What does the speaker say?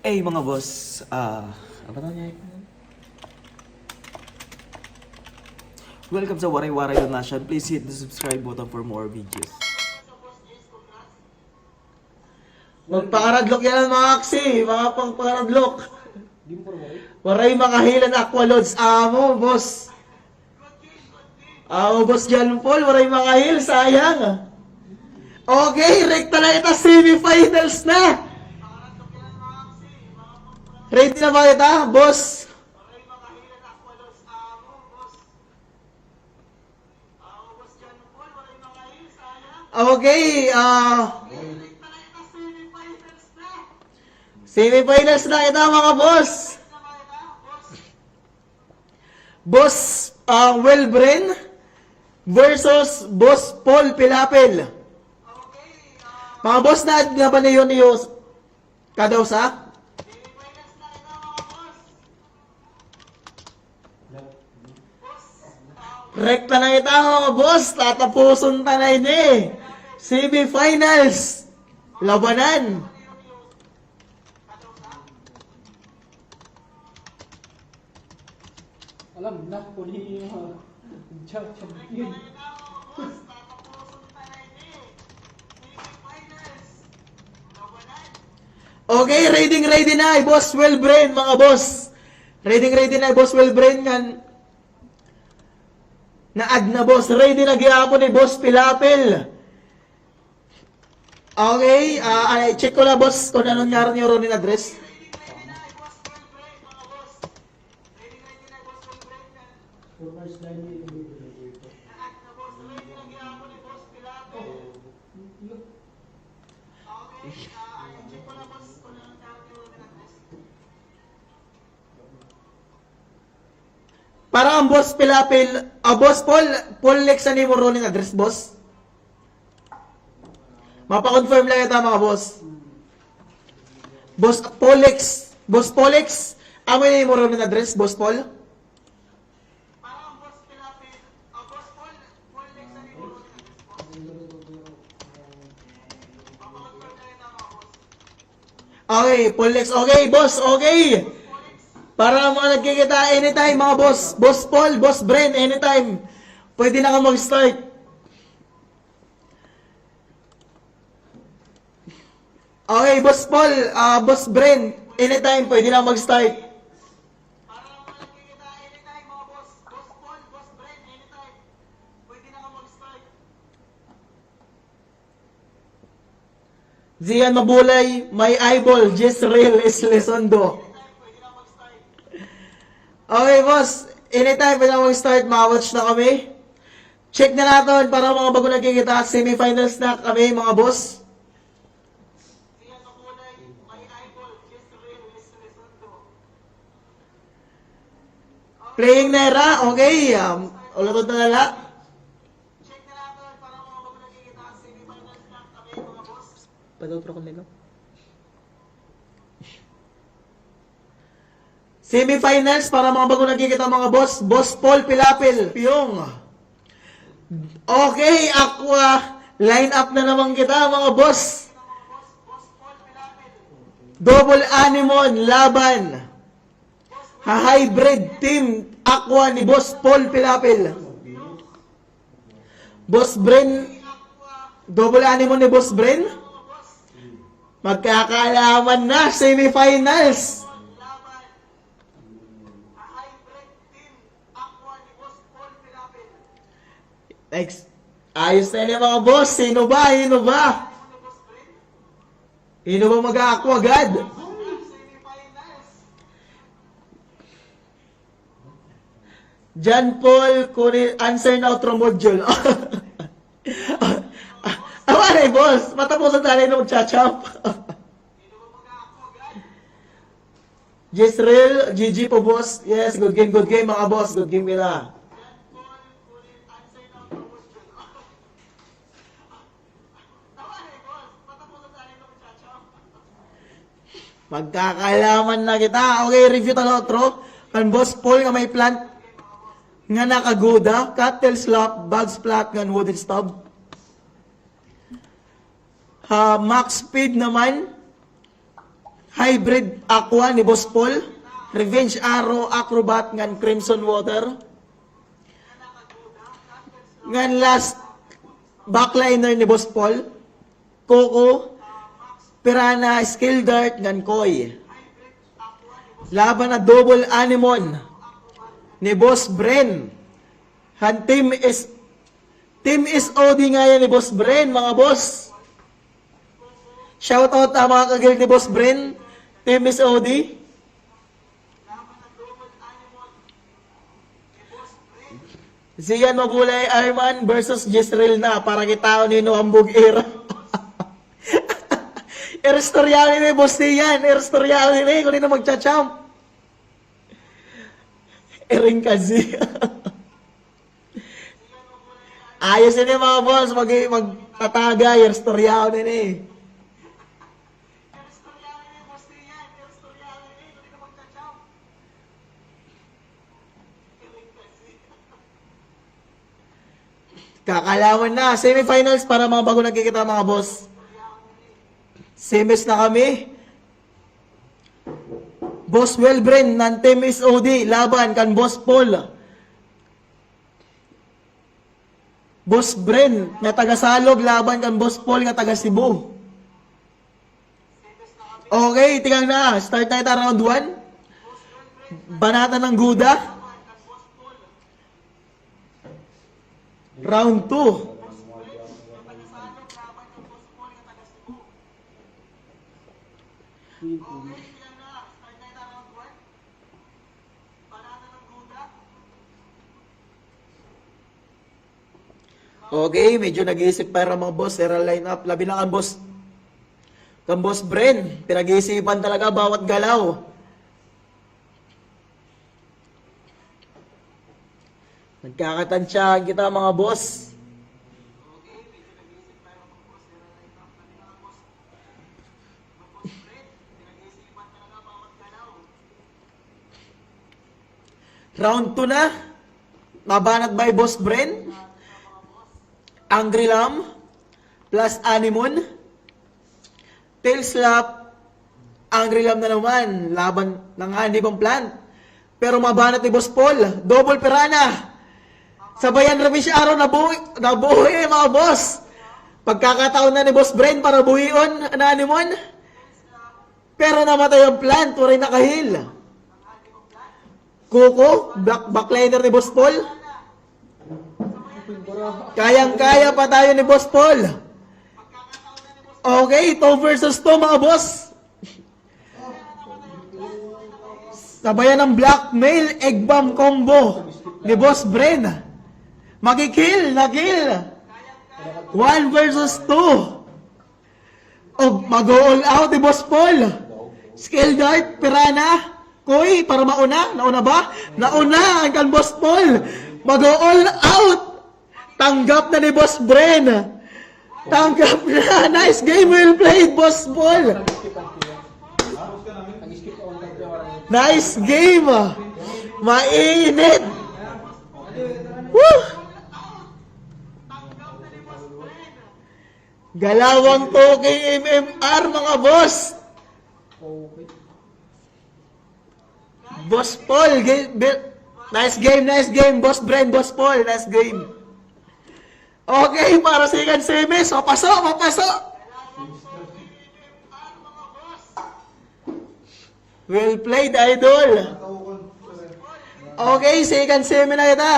Mga boss, apa tanya? Welcome sa Waray Waray Donation. Please hit the subscribe button for more videos. Magpakaradlok yan mga aksi, mga pangpakaradlok. Waray makahilan aqua loads. Amo, boss. Amo, boss John Paul, waray makahil, sayang. Okay, rekta na ito, semifinals na. Ready na ba ito, boss? Okay, semifinals na ito mga boss. Boss Wilbren versus Boss Paul Pilapil. Mga boss na ba na yun yung kadawsa? Rekta na ito mga boss. Tatapuson tanay ni. Semifinals. Labanan. Alam na ko ni champion. Okay, ready na Boss Wilbren mga boss. Ready na Boss Wilbren kan. Na-add na boss. Ready na gyapon ni Boss Pilapil. Okay, check ko na boss kung anong nangyari niyo ron in address. Para ang Boss Pilapil, Boss Paul Lex ani mo ron in address boss. Mapa-confirm lang ito mga boss. Boss Polex, amo ni mo ron in address, Boss Paul? Okay, Polex. Okay, boss. Okay. Para mga nagkikita anytime mga boss. Boss Paul, Boss Bren, anytime. Pwede na ka mag-start. Okay, Boss Paul, Boss Bren, anytime, pwede na mag-start. Para mga nagkikita anytime mga boss. Boss Paul, Boss Bren, anytime. Pwede na ka mag-start. Zian Mabulay, may eyeball, Jezreel Islesondo. Okay, boss. Anytime pwede na mag-start, ma-watch na kami. Check na natin para mga bago nagkikita. Semifinals na kami, mga boss. Playing na era, okay. Ulatod na nala. Check na natin para mga bago nagkikita. Semifinals na kami, mga boss. Padotro ko nila. Semifinals para mga bago nagkikita mga boss. Boss Paul Pilapil. Piyong. Okay, aqua. Line up na naman kita mga boss. Double Anemon laban. Hybrid team aqua ni Boss Paul Pilapil. Boss Bren. Double Anemon ni Boss Bren. Magkakaalaman na semifinals. Next. Ayos na niya mga boss. Sino ba? Sino ba mag-a-aqua agad? John Paul, answer na outro module. Awa boss. Matapusan tayo na mag-chachap. Jezreel, GG po boss. Yes, good game mga boss. Good game nila. Magkakalaman na kita. Okay, review talo outro. Kan Boss Paul nga may plant nga nakagoda, cattle slap, bag splat, nga wooden stub. Max speed naman. Hybrid Aqua ni Boss Paul. Revenge Arrow Acrobat ngan Crimson Water. Ngan last backliner ni Boss Paul. Coco. Piranha Skill Dart ngan Koi. Laban na double anemon ni Boss Bren. Team is OD nga yan ni Boss Bren, mga boss. Shoutout ang mga kagil ni Boss Bren. Team is OD. Zian Magulay Arman versus Jezreel na para kita ni Noambog era. Erstorial ni Boss Zian. Erstorial ni kung na magcha-champ. Ering kasi. Ayos din mga boss, magtataga, yung storyaw din eh. Kakalaman na, semifinals para mga bago nagkikita mga boss. Semis na kami. Boss Welbren, ng Team SOD, laban kan Boss Paul. Boss Bren, nga taga Salog, laban kan Boss Paul, nga taga Cebu. Okay, tingnan na. Start tayo round 1. Banata ng Guda. Round 2. Okay, medyo nag-iisip para mga boss, era line up. Labi na kang boss Bren. Pinag-iisipan talaga bawat galaw. Nagkakatansyahan kita mga boss. Round 2 na. Mabanat by Boss Bren. Angry Lam plus Anemon. Tail Slap. Angry Lam na naman. Laban ng Handibang Plant. Pero mabanat ni Boss Paul. Double Piranha. Sabayan Revenge Arrow nabuhi mga boss. Pagkakataon na ni Boss Bren para buhion na Anemon. Pero namatay ang Plant. Waray nakahil. Coco. Backliner ni Boss Paul. Kayang-kaya pa tayo ni Boss Paul. Okay, 2 versus 2 mga boss. Sabayan ng blackmail, egg bomb combo ni Boss Bren. Magikill, nakill. 1 versus 2. Mag-all out ni Boss Paul. Skill dart, Piranha, Koi, para mauna. Nauna ba? Nauna ang kan Boss Paul. Mag-all out. Tanggap na ni Boss Bren. Tanggap na. Nice game, well played, Boss Paul. Nice game. Mainit. Woo! Galawang toking MMR mga boss. Boss Paul. Nice game, Boss Bren, Boss Paul. Nice game. Okay, para sa second semis. Mapasok. Well played, idol. Okay, second semi na kita.